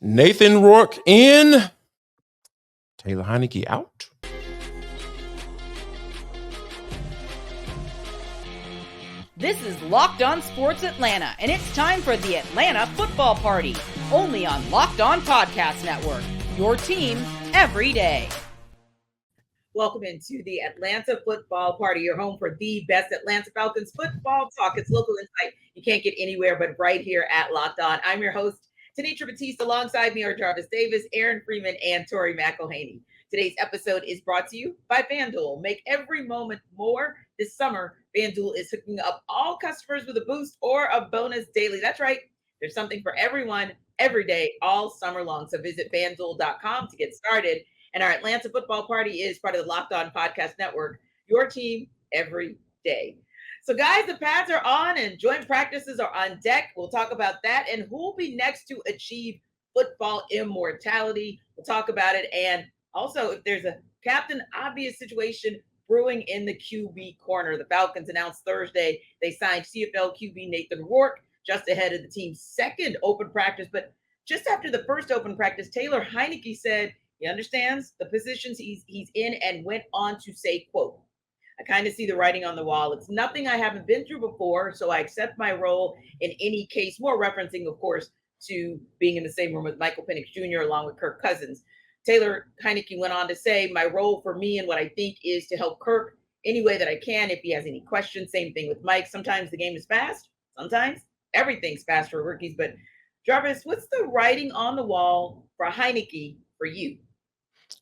Nathan Rourke in. Taylor Heinicke out. This is Locked On Sports Atlanta, and it's time for the Atlanta Football Party, only on Locked On Podcast Network, your team every day. Welcome into the Atlanta Football Party, your home for the best Atlanta Falcons football talk. It's local insight you can't get anywhere but right here at Locked On. I'm your host, Tenitra Batiste. Alongside me are Jarvis Davis, Aaron Freeman, and Tori McElhaney. Today's episode is brought to you by FanDuel. Make every moment more. This summer, FanDuel is hooking up all customers with a boost or a bonus daily. That's right. There's something for everyone, every day, all summer long. So visit FanDuel.com to get started. And our Atlanta Football Party is part of the Locked On Podcast Network, your team every day. So, guys, the pads are on and joint practices are on deck. We'll talk about that and who will be next to achieve football immortality. We'll talk about it. And also, if there's a Captain Obvious situation brewing in the QB corner, the Falcons announced Thursday they signed CFL QB Nathan Rourke just ahead of the team's second open practice. But just after the first open practice, Taylor Heinicke said he understands the positions he's in and went on to say, quote, I kind of see the writing on the wall. It's nothing I haven't been through before, so I accept my role in any case, more referencing, of course, to being in the same room with Michael Penix Jr. along with Kirk Cousins. Taylor Heinicke went on to say, my role for me and what I think is to help Kirk any way that I can if he has any questions. Same thing with Mike. Sometimes the game is fast. Sometimes everything's fast for rookies. But Jarvis, what's the writing on the wall for Heinicke for you?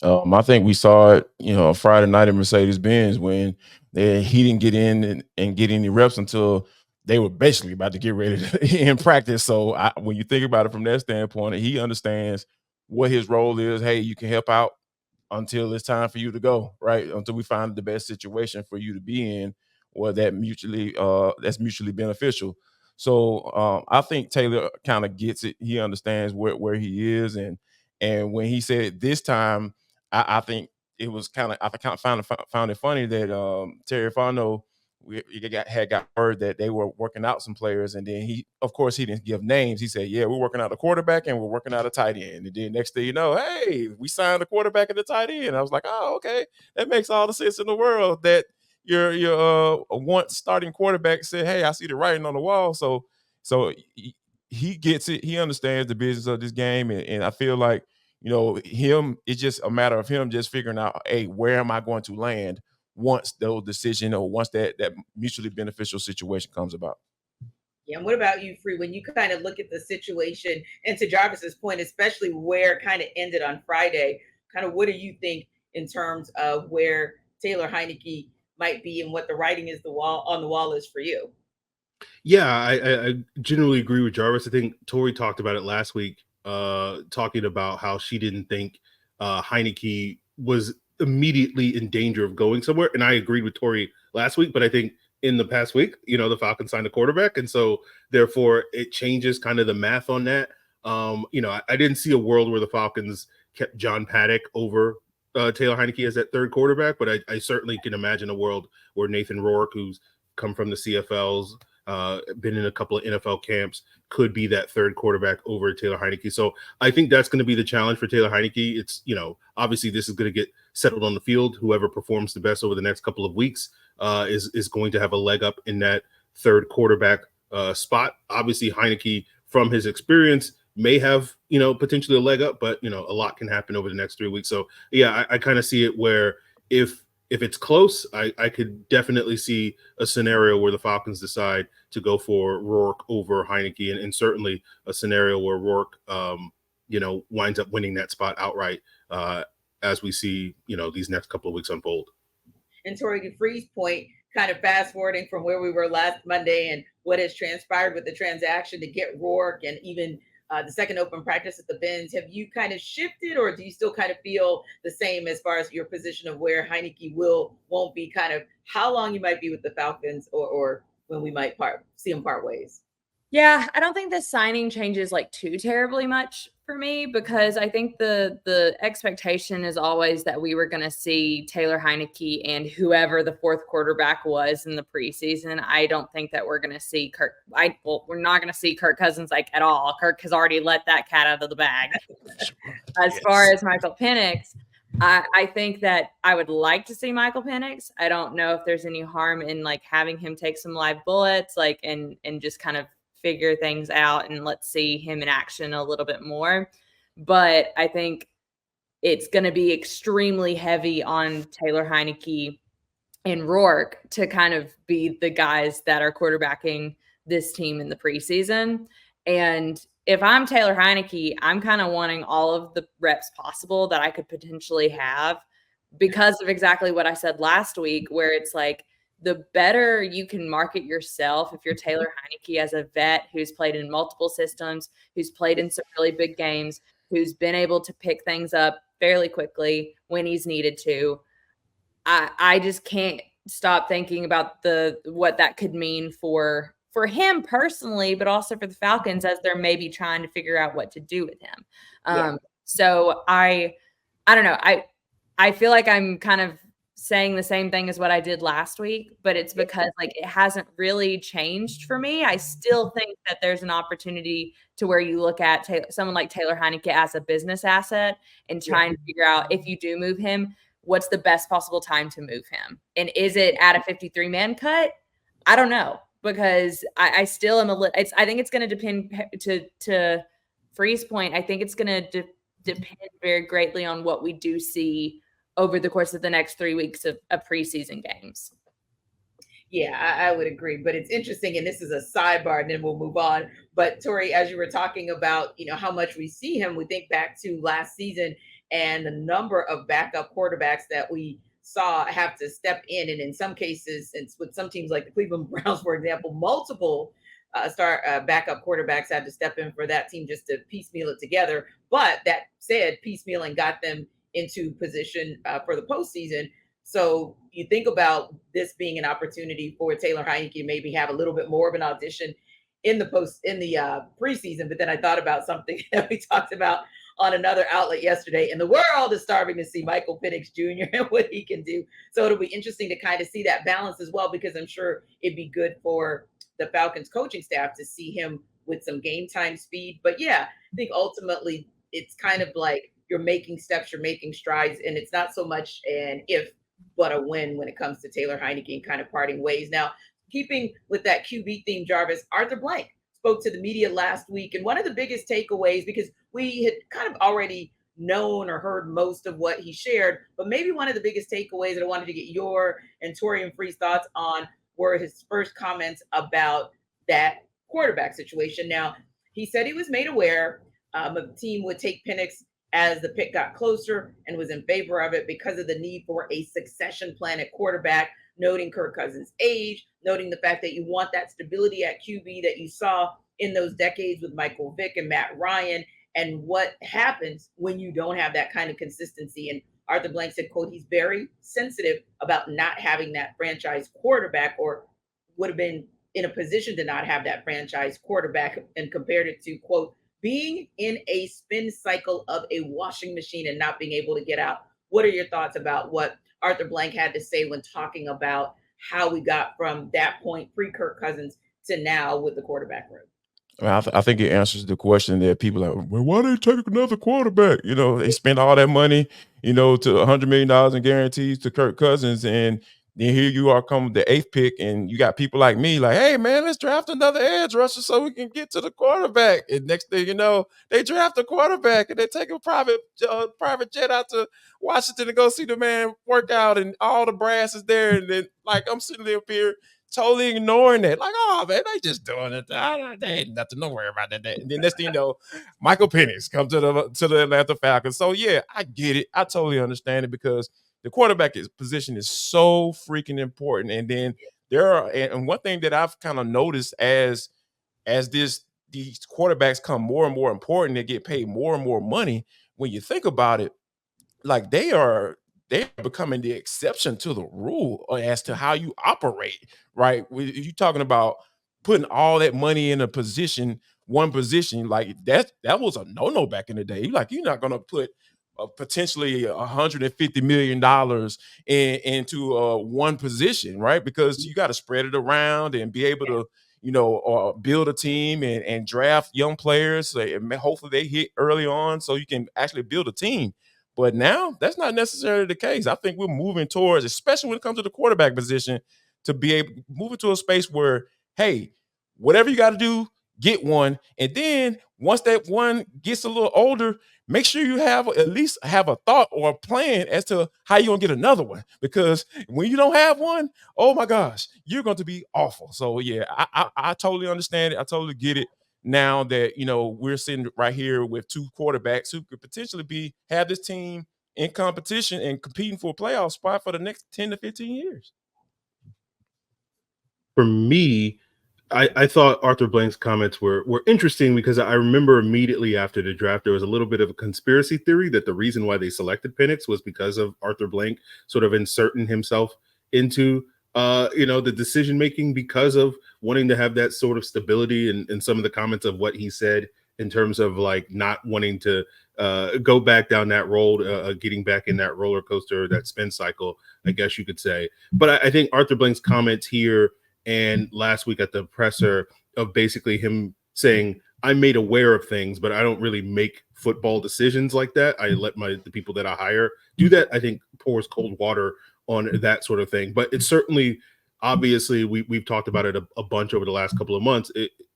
I think we saw it, Friday night at Mercedes-Benz when he didn't get in and get any reps until they were basically about to get ready to in practice. So when you think about it from that standpoint, he understands what his role is. Hey, you can help out until it's time for you to go, right? Until we find the best situation for you to be in, or that's mutually beneficial. So I think Taylor kind of gets it. He understands where he is, and when he said this time, I think it was kind of found it funny that Terry Fano had got word that they were working out some players, and then he didn't give names. He said, "Yeah, we're working out a quarterback and we're working out a tight end." And then next thing you know, hey, we signed a quarterback and a tight end. I was like, "Oh, okay, that makes all the sense in the world." That your once starting quarterback said, "Hey, I see the writing on the wall." So he gets it. He understands the business of this game, and I feel like it's just a matter of him just figuring out, hey, where am I going to land once those decision or once that mutually beneficial situation comes about. Yeah, and what about you, Free? When you kind of look at the situation, and to Jarvis's point, especially where it kind of ended on Friday, kind of what do you think in terms of where Taylor Heinicke might be and what the writing is on the wall is for you? Yeah, I generally agree with Jarvis. I think Tori talked about it last week, talking about how she didn't think Heinicke was immediately in danger of going somewhere. And I agreed with Tori last week, but I think in the past week, the Falcons signed a quarterback. And so therefore it changes kind of the math on that. I didn't see a world where the Falcons kept John Paddock over Taylor Heinicke as that third quarterback, but I certainly can imagine a world where Nathan Rourke, who's come from the CFLs, been in a couple of NFL camps, could be that third quarterback over Taylor Heinicke. So I think that's going to be the challenge for Taylor Heinicke. It's, obviously this is going to get settled on the field. Whoever performs the best over the next couple of weeks is going to have a leg up in that third quarterback spot. Obviously Heinicke, from his experience, may have, potentially a leg up, but, a lot can happen over the next 3 weeks. So yeah, I kind of see it where if it's close, I could definitely see a scenario where the Falcons decide to go for Rourke over Heinicke, and certainly a scenario where Rourke, winds up winning that spot outright as we see, these next couple of weeks unfold. And Tori, to Free's point, kind of fast forwarding from where we were last Monday and what has transpired with the transaction to get Rourke and even the second open practice at the Benz, have you kind of shifted, or do you still kind of feel the same as far as your position of where Heinicke won't be, kind of how long you might be with the Falcons, or when we might see him part ways? Yeah, I don't think this signing changes like too terribly much for me because I think the expectation is always that we were going to see Taylor Heinicke and whoever the fourth quarterback was in the preseason. I don't think that we're going to see Kirk. We're not going to see Kirk Cousins like at all. Kirk has already let that cat out of the bag. As far as Michael Penix, I think that I would like to see Michael Penix. I don't know if there's any harm in like having him take some live bullets, like and just kind of figure things out and let's see him in action a little bit more. But I think it's going to be extremely heavy on Taylor Heinicke and Rourke to kind of be the guys that are quarterbacking this team in the preseason. And if I'm Taylor Heinicke, I'm kind of wanting all of the reps possible that I could potentially have because of exactly what I said last week, where it's like, the better you can market yourself if you're Taylor Heinicke as a vet who's played in multiple systems, who's played in some really big games, who's been able to pick things up fairly quickly when he's needed to. I just can't stop thinking about what that could mean for him personally, but also for the Falcons as they're maybe trying to figure out what to do with him. So I don't know. I feel like I'm kind of saying the same thing as what I did last week, but it's because like it hasn't really changed for me. I still think that there's an opportunity to where you look at someone like Taylor Heinicke as a business asset and try and figure out if you do move him, what's the best possible time to move him? And is it at a 53-man cut? I don't know, because I still am I think it's going to depend to Free's point. I think it's going to depend very greatly on what we do see over the course of the next 3 weeks of preseason games. Yeah, I would agree. But it's interesting, and this is a sidebar, and then we'll move on. But Tori, as you were talking about, how much we see him, we think back to last season and the number of backup quarterbacks that we saw have to step in. And in some cases, with some teams like the Cleveland Browns, for example, multiple backup quarterbacks had to step in for that team just to piecemeal it together. But that said, piecemealing got them into position for the postseason. So you think about this being an opportunity for Taylor Heinicke to maybe have a little bit more of an audition in the preseason. But then I thought about something that we talked about on another outlet yesterday, and the world is starving to see Michael Penix Jr. and what he can do. So it'll be interesting to kind of see that balance as well, because I'm sure it'd be good for the Falcons coaching staff to see him with some game time speed. But yeah, I think ultimately it's kind of like you're making steps, you're making strides, and it's not so much an if, but a when it comes to Taylor Heinicke and kind of parting ways. Now, keeping with that QB theme, Jarvis, Arthur Blank spoke to the media last week, and one of the biggest takeaways, because we had kind of already known or heard most of what he shared, but maybe one of the biggest takeaways that I wanted to get your and Tori and Free's thoughts on were his first comments about that quarterback situation. Now, he said he was made aware the team would take Penix as the pick got closer and was in favor of it because of the need for a succession plan at quarterback, noting Kirk Cousins' age, noting the fact that you want that stability at QB that you saw in those decades with Michael Vick and Matt Ryan, and what happens when you don't have that kind of consistency. And Arthur Blank said, quote, he's very sensitive about not having that franchise quarterback, or would have been in a position to not have that franchise quarterback, and compared it to, quote, being in a spin cycle of a washing machine and not being able to get out. What are your thoughts about what Arthur Blank had to say when talking about how we got from that point pre-Kirk Cousins to now with the quarterback room? I think it answers the question that people are like, well, why they take another quarterback? They spend all that money, to $100 million in guarantees to Kirk Cousins, and then here you are coming the 8th pick, and you got people like me like, hey, man, let's draft another edge rusher so we can get to the quarterback. And next thing you know, they draft a quarterback, and they take a private jet out to Washington to go see the man work out, and all the brass is there. And then, like, I'm sitting there up here totally ignoring that. Like, oh, man, they just doing it. They ain't nothing to worry about that. And then next thing you know, Michael Penix comes to the Atlanta Falcons. So, yeah, I get it. I totally understand it, because the quarterback position is so freaking important. And then and one thing that I've kind of noticed as these quarterbacks come more and more important, they get paid more and more money. When you think about it, like they're becoming the exception to the rule as to how you operate, right? You talking about putting all that money in one position, like that was a no-no back in the day. You're not going to put potentially $150 million into one position, right? Because you got to spread it around and be able to, build a team and draft young players. And hopefully they hit early on so you can actually build a team. But now that's not necessarily the case. I think we're moving towards, especially when it comes to the quarterback position, to be able to move into a space where, hey, whatever you got to do, get one. And then once that one gets a little older, make sure you at least have a thought or a plan as to how you're going to get another one. Because when you don't have one, oh my gosh, you're going to be awful. So yeah, I totally understand it. I totally get it. Now that, we're sitting right here with two quarterbacks who could potentially have this team in competition and competing for a playoff spot for the next 10 to 15 years. For me, I thought Arthur Blank's comments were interesting because I remember immediately after the draft, there was a little bit of a conspiracy theory that the reason why they selected Penix was because of Arthur Blank sort of inserting himself into the decision-making because of wanting to have that sort of stability and some of the comments of what he said in terms of like not wanting to go back down that road, getting back in that roller coaster, that spin cycle, I guess you could say. But I think Arthur Blank's comments here and last week at the presser of basically him saying, I'm made aware of things, but I don't really make football decisions like that. I let the people that I hire do that. I think pours cold water on that sort of thing. But it's certainly, obviously, we've talked about it a bunch over the last couple of months.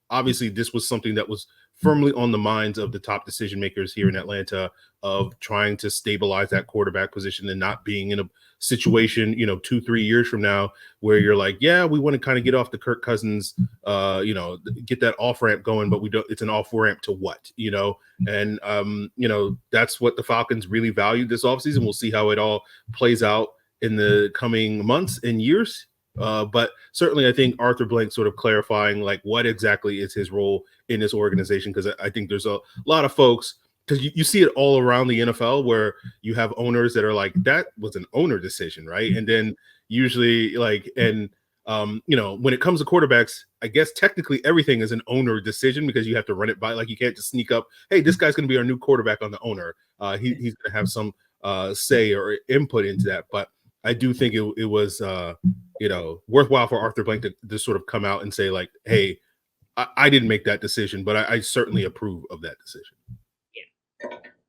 Obviously, this was something that was firmly on the minds of the top decision makers here in Atlanta of trying to stabilize that quarterback position and not being in a situation, 2-3 years from now where you're like, yeah, we want to kind of get off the Kirk Cousins, get that off ramp going, but we don't, it's an off ramp to what, and that's what the Falcons really valued this offseason. We'll see how it all plays out in the coming months and years. But certainly I think Arthur Blank sort of clarifying like what exactly is his role in this organization, because I think there's a lot of folks, because you see it all around the NFL where you have owners that are like, that was an owner decision, right? And then usually when it comes to quarterbacks, I guess technically everything is an owner decision because you have to run it by, like you can't just sneak up, hey, this guy's going to be our new quarterback on the owner. He's going to have some say or input into that. But I do think it was worthwhile for Arthur Blank to sort of come out and say like, hey, I didn't make that decision, but I certainly approve of that decision.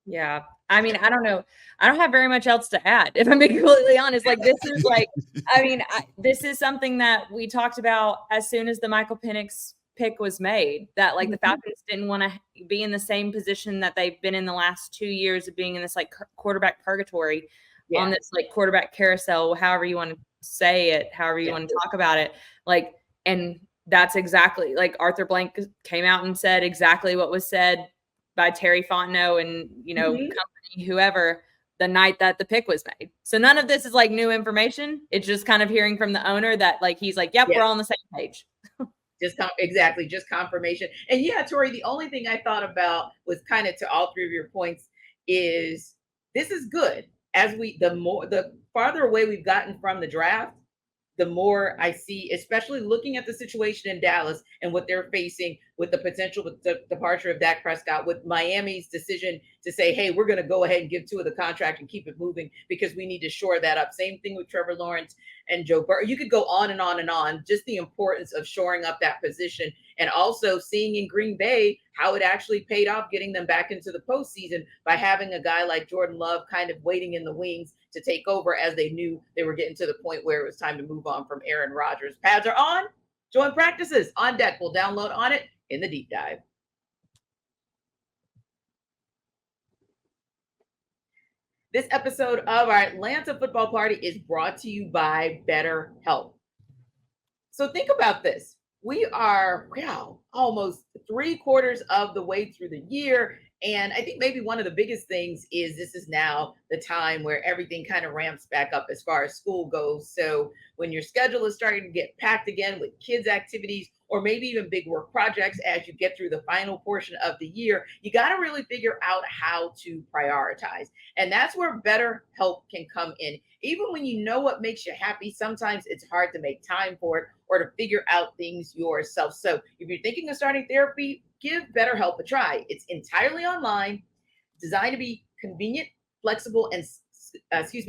Yeah. I mean, I don't know. I don't have very much else to add, if I'm being completely honest. Like, this is like, this is something that we talked about as soon as the Michael Penix pick was made, that like the Falcons didn't want to be in the same position that they've been in the last 2 years of being in this like quarterback purgatory, on this like quarterback carousel, however you want to say it, however you want to talk about it. Like, and that's exactly like Arthur Blank came out and said exactly what was said by Terry Fontenot and, company, whoever, the night that the pick was made. So none of this is like new information. It's just kind of hearing from the owner that like, he's like, yep, we're all on the same page. Just confirmation. And yeah, Tori, the only thing I thought about was kind of to all three of your points is this is good. The farther away we've gotten from the draft, the more I see, especially looking at the situation in Dallas and what they're facing with the potential with the departure of Dak Prescott, with Miami's decision to say, hey, we're going to go ahead and give Tua the contract and keep it moving because we need to shore that up. Same thing with Trevor Lawrence and Joe Burrow. You could go on and on and on, just the importance of shoring up that position, and also seeing in Green Bay how it actually paid off getting them back into the postseason by having a guy like Jordan Love kind of waiting in the wings to take over as they knew they were getting to the point where it was time to move on from Aaron Rodgers. Pads are on. Join practices on deck. We'll download on it in the deep dive. This episode of our Atlanta Football Party is brought to you by BetterHelp. So think about this. We are almost 3/4 of the way through the year. And I think maybe one of the biggest things is this is now the time where everything kind of ramps back up as far as school goes. So when your schedule is starting to get packed again with kids' activities or maybe even big work projects as you get through the final portion of the year, you got to really figure out how to prioritize. And that's where BetterHelp can come in. Even when you know what makes you happy, sometimes it's hard to make time for it or to figure out things yourself. So if you're thinking of starting therapy, give BetterHelp a try. It's entirely online, designed to be convenient, flexible, and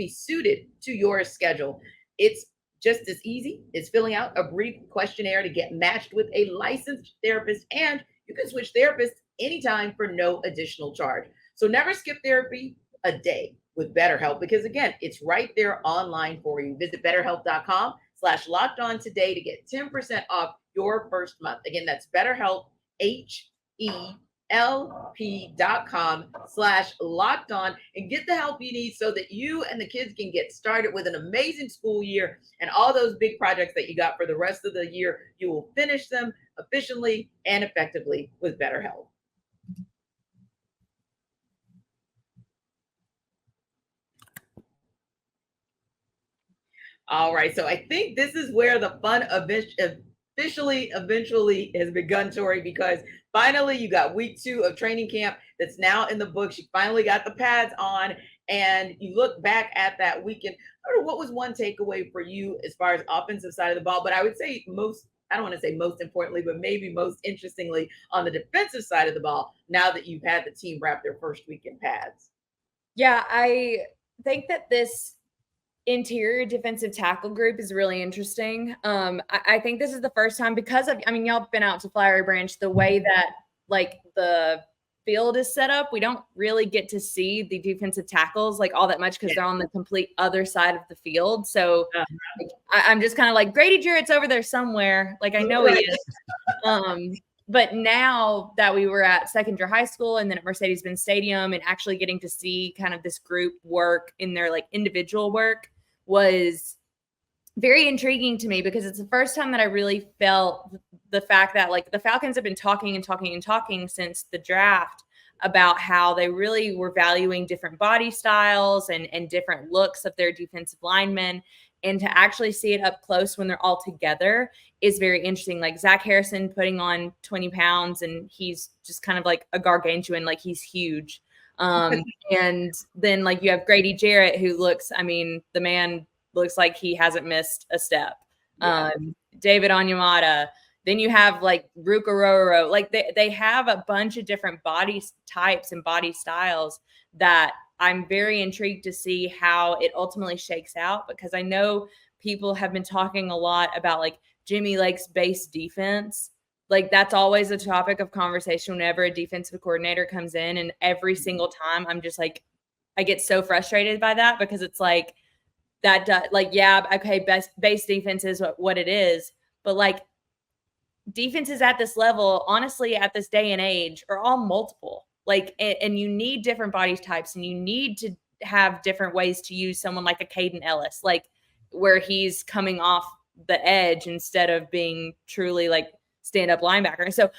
suited to your schedule. It's just as easy as filling out a brief questionnaire to get matched with a licensed therapist, and you can switch therapists anytime for no additional charge. So never skip therapy a day with BetterHelp, because again, it's right there online for you. Visit betterhelp.com/lockedon today to get 10% off your first month. Again, that's BetterHelp, HELP.com/lockedon, and get the help you need so that you and the kids can get started with an amazing school year, and all those big projects that you got for the rest of the year, you will finish them efficiently and effectively with BetterHelp. All right, so I think this is where the fun eventually has begun, Tori, because finally you got week 2 of training camp that's now in the books. You finally got the pads on, and you look back at that weekend. What was one takeaway for you as far as offensive side of the ball? But I would say I don't want to say most importantly, but maybe most interestingly on the defensive side of the ball, now that you've had the team wrap their first week in pads. Yeah, I think that this interior defensive tackle group is really interesting. I think this is the first time, because of, y'all have been out to Flowery Branch, the way that like the field is set up, we don't really get to see the defensive tackles like all that much because they're on the complete other side of the field. So like, I'm just kind of like, Grady Jarrett's over there somewhere. Like, I know he is. But now that we were at Secondary High School and then at Mercedes-Benz Stadium and actually getting to see kind of this group work in their like individual work was very intriguing to me, because it's the first time that I really felt the fact that like the Falcons have been talking since the draft about how they really were valuing different body styles and different looks of their defensive linemen. And to actually see it up close when they're all together is very interesting. Like Zach Harrison putting on 20 pounds and he's just kind of like a gargantuan, like he's huge. And then like you have Grady Jarrett, who looks, the man looks like he hasn't missed a step. Yeah. David Onyemata. Then you have like Ruka Roro. Like they have a bunch of different body types and body styles that I'm very intrigued to see how it ultimately shakes out, because I know people have been talking a lot about like Jimmy Lake's base defense. Like that's always a topic of conversation whenever a defensive coordinator comes in, and every single time I'm just like, I get so frustrated by that, because it's like that, like, yeah, okay, base defense is what it is, but like defenses at this level, honestly, at this day and age, are all multiple. Like, and you need different body types, and you need to have different ways to use someone like a Caden Ellis, like where he's coming off the edge instead of being truly like stand-up linebacker. So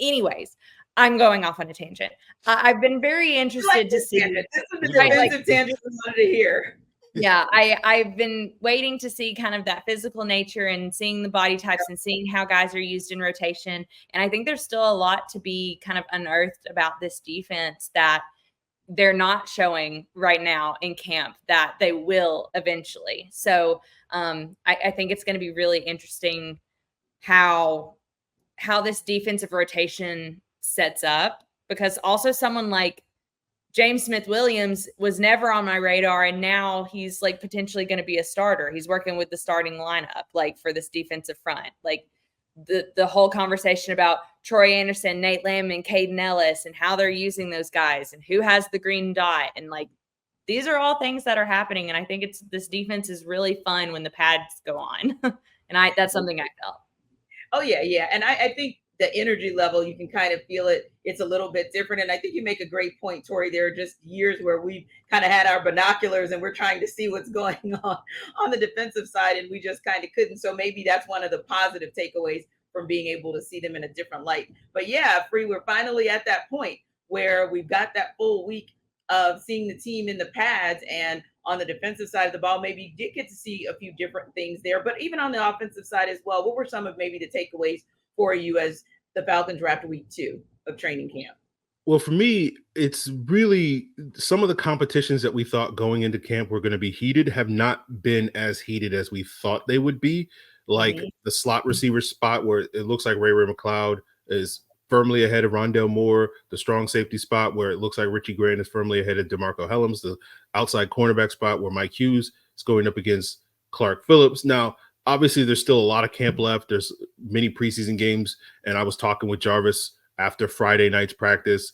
anyways, I'm going off on a tangent. I've been very interested to see. This is the defensive tangent I wanted to hear. Yeah, I've been waiting to see kind of that physical nature and seeing the body types and seeing how guys are used in rotation. And I think there's still a lot to be kind of unearthed about this defense that they're not showing right now in camp that they will eventually. So I think it's going to be really interesting how this defensive rotation sets up, because also someone like James Smith-Williams was never on my radar, and now he's like potentially going to be a starter. He's working with the starting lineup, like for this defensive front. Like the whole conversation about Troy Anderson, Nate Lamb, and Caden Ellis, and how they're using those guys, and who has the green dot, and like these are all things that are happening. And I think this defense is really fun when the pads go on, and that's something I felt. Oh yeah, and I think the energy level, you can kind of feel it. It's a little bit different. And I think you make a great point, Tori. There are just years where we've kind of had our binoculars and we're trying to see what's going on the defensive side, and we just kind of couldn't. So maybe that's one of the positive takeaways from being able to see them in a different light. But yeah, Free, we're finally at that point where we've got that full week of seeing the team in the pads, and on the defensive side of the ball, maybe you did get to see a few different things there. But even on the offensive side as well, what were some of maybe the takeaways for you as the Falcons wrapped week 2 of training camp? Well, for me, it's really some of the competitions that we thought going into camp were going to be heated have not been as heated as we thought they would be. Like the slot receiver spot where it looks like Ray-Ray McCloud is firmly ahead of Rondale Moore, the strong safety spot where it looks like Richie Grant is firmly ahead of DeMarco Helms, the outside cornerback spot where Mike Hughes is going up against Clark Phillips. Now, obviously, there's still a lot of camp left. There's many preseason games, and I was talking with Jarvis after Friday night's practice,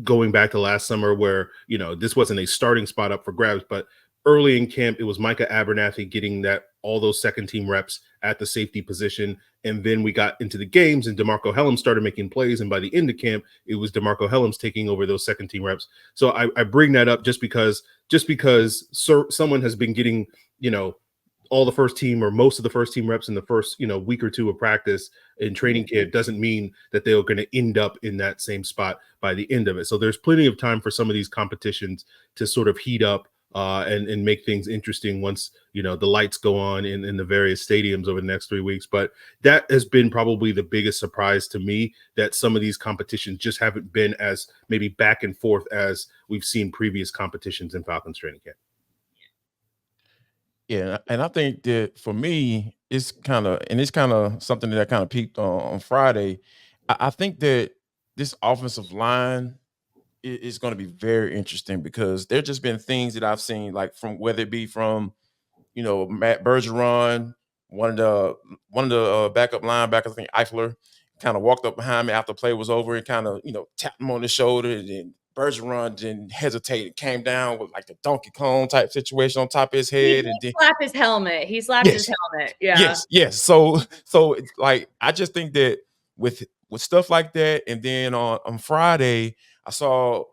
going back to last summer where, this wasn't a starting spot up for grabs, but early in camp, it was Micah Abernathy getting all those second team reps at the safety position. And then we got into the games and DeMarco Helms started making plays. And by the end of camp, it was DeMarco Helms taking over those second team reps. So I bring that up just because someone has been getting, all the first team or most of the first team reps in the first, week or two of practice in training camp doesn't mean that they're going to end up in that same spot by the end of it. So there's plenty of time for some of these competitions to sort of heat up and make things interesting once, the lights go on in the various stadiums over the next 3 weeks. But that has been probably the biggest surprise to me, that some of these competitions just haven't been as maybe back and forth as we've seen previous competitions in Falcons training camp. Yeah, and I think that for me, it's kind of something that kind of peaked on Friday. I think that this offensive line is going to be very interesting because there just been things that I've seen, like from whether it be from Matt Bergeron, one of the backup linebackers, I think Eifler, kind of walked up behind me after the play was over and kind of tapped him on the shoulder, and Bergeron didn't hesitate and came down with like the Donkey Kong type situation on top of his head. He and then slapped his helmet. He slapped his helmet. Yeah. Yes. So it's like, I just think that with stuff like that, and then on Friday, I saw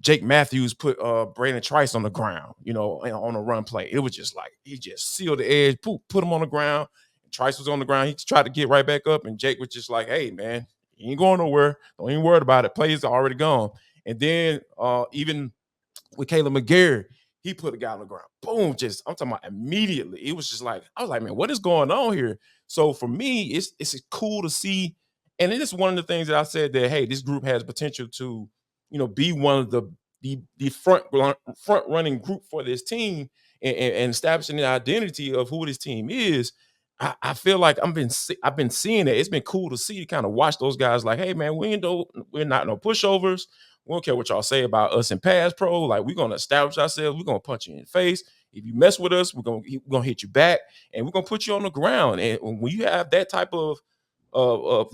Jake Matthews put Braden Trice on the ground, on a run play. It was just like he just sealed the edge, put him on the ground. Trice was on the ground. He tried to get right back up, and Jake was just like, "Hey, man, he ain't going nowhere. Don't even worry about it. Plays are already gone." And then even with Caleb McGarry, he put a guy on the ground. Boom, I'm talking about immediately. It was just like, I was like, man, what is going on here? So for me, it's cool to see. And it is one of the things that I said that, hey, this group has potential to, be one of the front running group for this team and establishing the identity of who this team is. I feel like I've been seeing it. It's been cool to see, kind of watch those guys like, hey, man, we're not no pushovers. We don't care what y'all say about us in pass pro. Like, we're going to establish ourselves. We're going to punch you in the face. If you mess with us, we're going to hit you back, and we're going to put you on the ground. And when you have that type of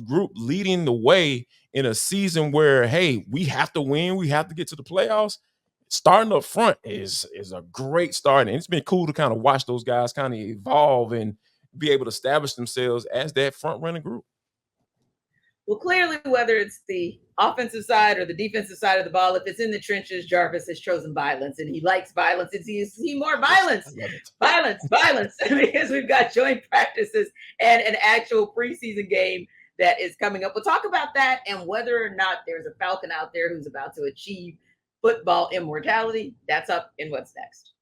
group leading the way in a season where, hey, we have to win, we have to get to the playoffs, starting up front is a great start. And it's been cool to kind of watch those guys kind of evolve and be able to establish themselves as that front running group. Well, clearly, whether it's the offensive side or the defensive side of the ball, if it's in the trenches, Jarvis has chosen violence, and he likes violence. And you see more violence, violence, because we've got joint practices and an actual preseason game that is coming up. We'll talk about that and whether or not there's a Falcon out there who's about to achieve football immortality. That's up in What's Next.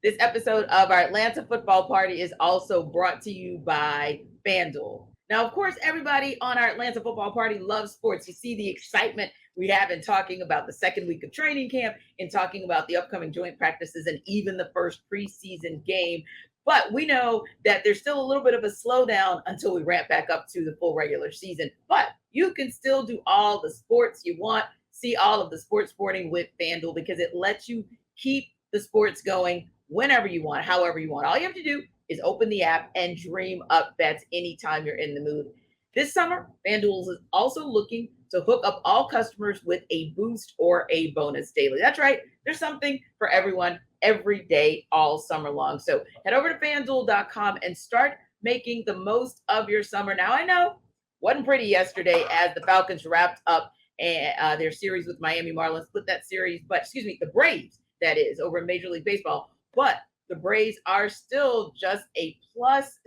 This episode of our Atlanta Football Party is also brought to you by FanDuel. Now, of course, everybody on our Atlanta Football Party loves sports. You see the excitement we have in talking about the second week of training camp, in talking about the upcoming joint practices, and even the first preseason game. But we know that there's still a little bit of a slowdown until we ramp back up to the full regular season. But you can still do all the sports you want, see all of the sporting with FanDuel, because it lets you keep the sports going whenever you want, however you want. All you have to do is open the app and dream up bets anytime you're in the mood. This summer, FanDuel is also looking to hook up all customers with a boost or a bonus daily. That's right. There's something for everyone every day, all summer long. So head over to FanDuel.com and start making the most of your summer. Now, I know wasn't pretty yesterday as the Falcons wrapped up their series with Miami Marlins, the Braves, that is, over in Major League Baseball. But the Braves are still just a plus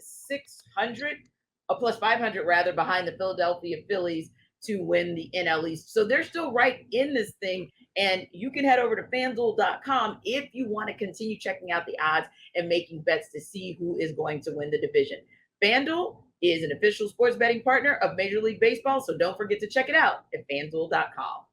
500 rather, behind the Philadelphia Phillies to win the NL East. So they're still right in this thing. And you can head over to FanDuel.com if you want to continue checking out the odds and making bets to see who is going to win the division. FanDuel is an official sports betting partner of Major League Baseball, so don't forget to check it out at FanDuel.com.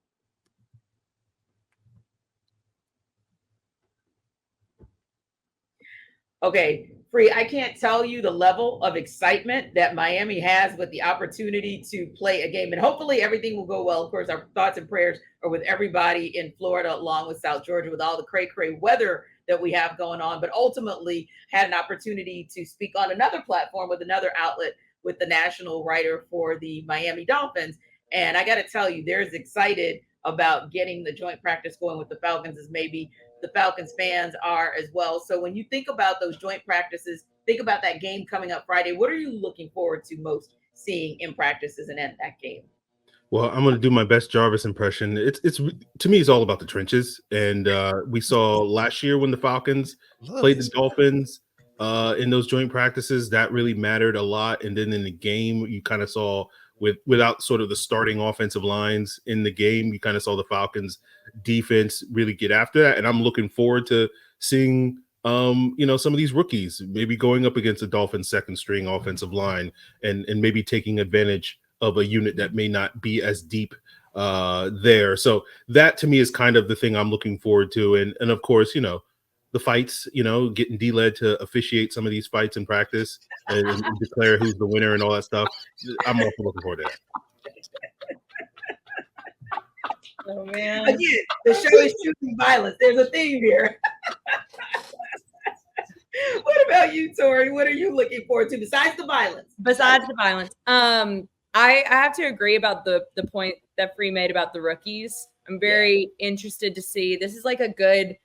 Okay, Free, I can't tell you the level of excitement that Miami has with the opportunity to play a game. And hopefully everything will go well. Of course, our thoughts and prayers are with everybody in Florida, along with South Georgia, with all the cray-cray weather that we have going on. But ultimately had an opportunity to speak on another platform with another outlet with the national writer for the Miami Dolphins. And I got to tell you, they're as excited about getting the joint practice going with the Falcons as maybe the Falcons fans are as well. So when you think about those joint practices, think about that game coming up Friday. What are you looking forward to most seeing in practices and in that game? Well, I'm going to do my best Jarvis impression. It's to me, it's all about the trenches. And we saw last year when the Falcons played the Dolphins in those joint practices, that really mattered a lot. And then in the game, you kind of saw without sort of the starting offensive lines in the game, you kind of saw the Falcons defense really get after that. And I'm looking forward to seeing some of these rookies maybe going up against the Dolphins second string offensive line and maybe taking advantage of a unit that may not be as deep there. So that to me is kind of the thing I'm looking forward to. And of course, the fights, getting D-Led to officiate some of these fights in practice and declare who's the winner and all that stuff. I'm also looking forward to that. Oh, man. Again, the show is choosing violence. There's a theme here. What about you, Tori? What are you looking forward to besides the violence? Besides the violence. I have to agree about the point that Free made about the rookies. I'm very interested to see. This is like a good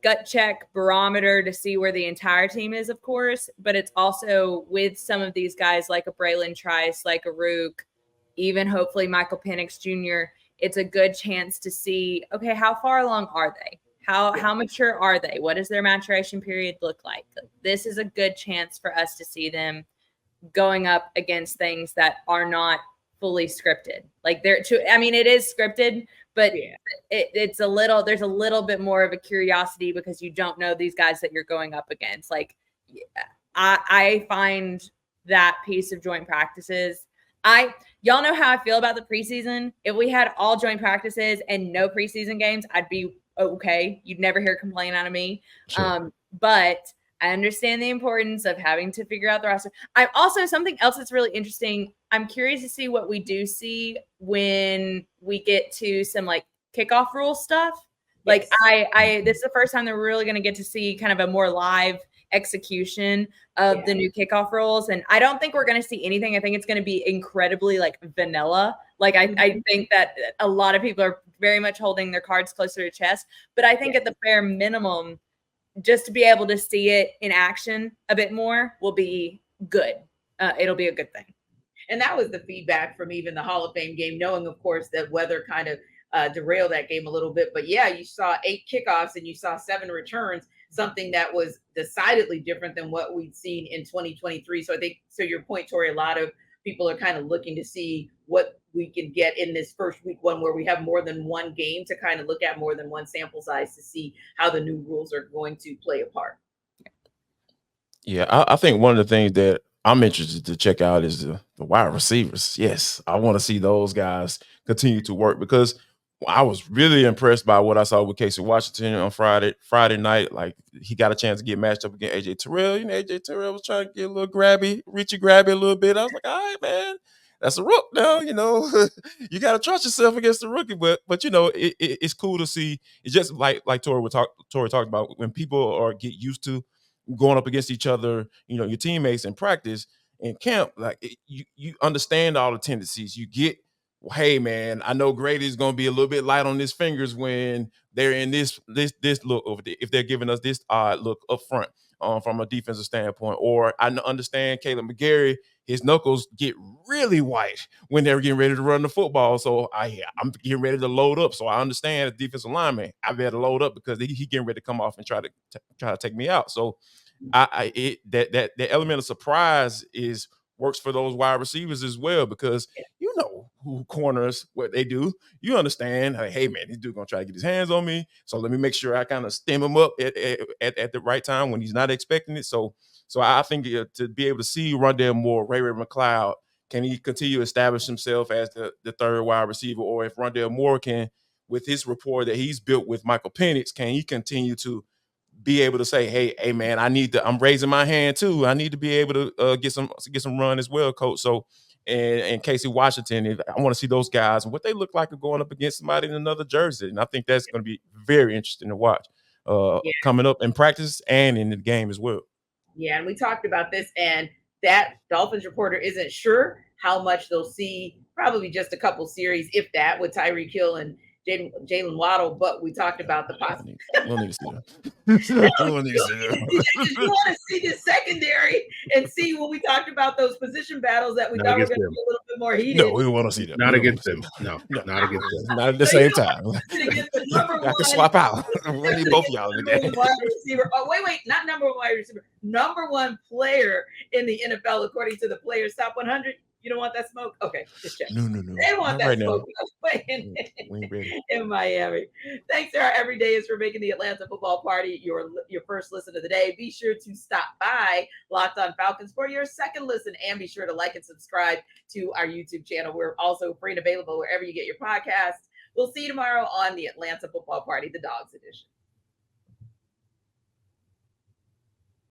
gut check barometer to see where the entire team is, of course, but it's also with some of these guys like a Braylon Trice, like a Rourke, even hopefully Michael Penix Jr. It's a good chance to see, okay, how far along are they? How mature are they? What does their maturation period look like? This is a good chance for us to see them going up against things that are not fully scripted. Like it is scripted, but there's a little bit more of a curiosity because you don't know these guys that you're going up against. Like I find that piece of joint practices. Y'all know how I feel about the preseason. If we had all joint practices and no preseason games, I'd be okay. You'd never hear a complaint out of me. Sure. But I understand the importance of having to figure out the roster. I'm also something else that's really interesting. I'm curious to see what we do see when we get to some like kickoff rule stuff. Like this is the first time that we're really going to get to see kind of a more live execution of the new kickoff rules. And I don't think we're going to see anything. I think it's going to be incredibly like vanilla. Like I think that a lot of people are very much holding their cards closer to chest, but I think at the bare minimum, just to be able to see it in action a bit more will be good. It'll be a good thing. And that was the feedback from even the Hall of Fame game, knowing, of course, that weather kind of derailed that game a little bit. But yeah, you saw 8 kickoffs and you saw 7 returns, something that was decidedly different than what we'd seen in 2023. So I think, so your point, Tori, a lot of people are kind of looking to see what we can get in this first week one where we have more than one game to kind of look at, more than one sample size to see how the new rules are going to play a part. Yeah, I think one of the things that I'm interested to check out is the wide receivers. Yes, I want to see those guys continue to work because I was really impressed by what I saw with Casey Washington on Friday night. Like he got a chance to get matched up against AJ Terrell. AJ Terrell was trying to get a little reachy grabby a little bit. I was like, all right, man, that's a rook now. You got to trust yourself against the rookie. But it's cool to see. It's just like Tori talked about when people get used to going up against each other. Your teammates in practice in camp. Like you understand all the tendencies. You get. Hey man, I know Grady's gonna be a little bit light on his fingers when they're in this look over there. If they're giving us this odd look up front, from a defensive standpoint, or I understand Caleb McGarry, his knuckles get really white when they're getting ready to run the football. So I'm getting ready to load up. So I understand as defensive lineman, I better load up because he getting ready to come off and try to take me out. So that element of surprise works for those wide receivers as well because who corners what they do, you understand, hey man, this dude gonna try to get his hands on me, so let me make sure I kind of stem him up at the right time when he's not expecting it. So I think to be able to see Rondale Moore, Ray-Ray McCloud, can he continue to establish himself as the third wide receiver, or if Rondale Moore can, with his rapport that he's built with Michael Penix, can he continue to be able to say, hey man, I'm raising my hand too. I need to be able to get some run as well, coach. So and Casey Washington, I want to see those guys and what they look like going up against somebody in another jersey. And I think that's going to be very interesting to watch coming up in practice and in the game as well. Yeah, and we talked about this, and that Dolphins reporter isn't sure how much they'll see, probably just a couple series, if that, with Tyreek Hill and Jalen Waddle, but we talked about the possibility. We'll need to see that. You want to see the secondary and see when we talked about those position battles that we thought were going to be a little bit more heated. No, we want to see that. Not against them. No, not against them. Not at the same time. I can swap out. We need both of y'all in the game. Oh, wait, not number one wide receiver. Number one player in the NFL, according to the Players Top 100. You don't want that smoke? Okay, just check. No. They want that smoke in Miami. Thanks to our everydayers for making the Atlanta Football Party your first listen of the day. Be sure to stop by Locked On Falcons for your second listen, and be sure to like and subscribe to our YouTube channel. We're also free and available wherever you get your podcasts. We'll see you tomorrow on the Atlanta Football Party, the Dogs edition.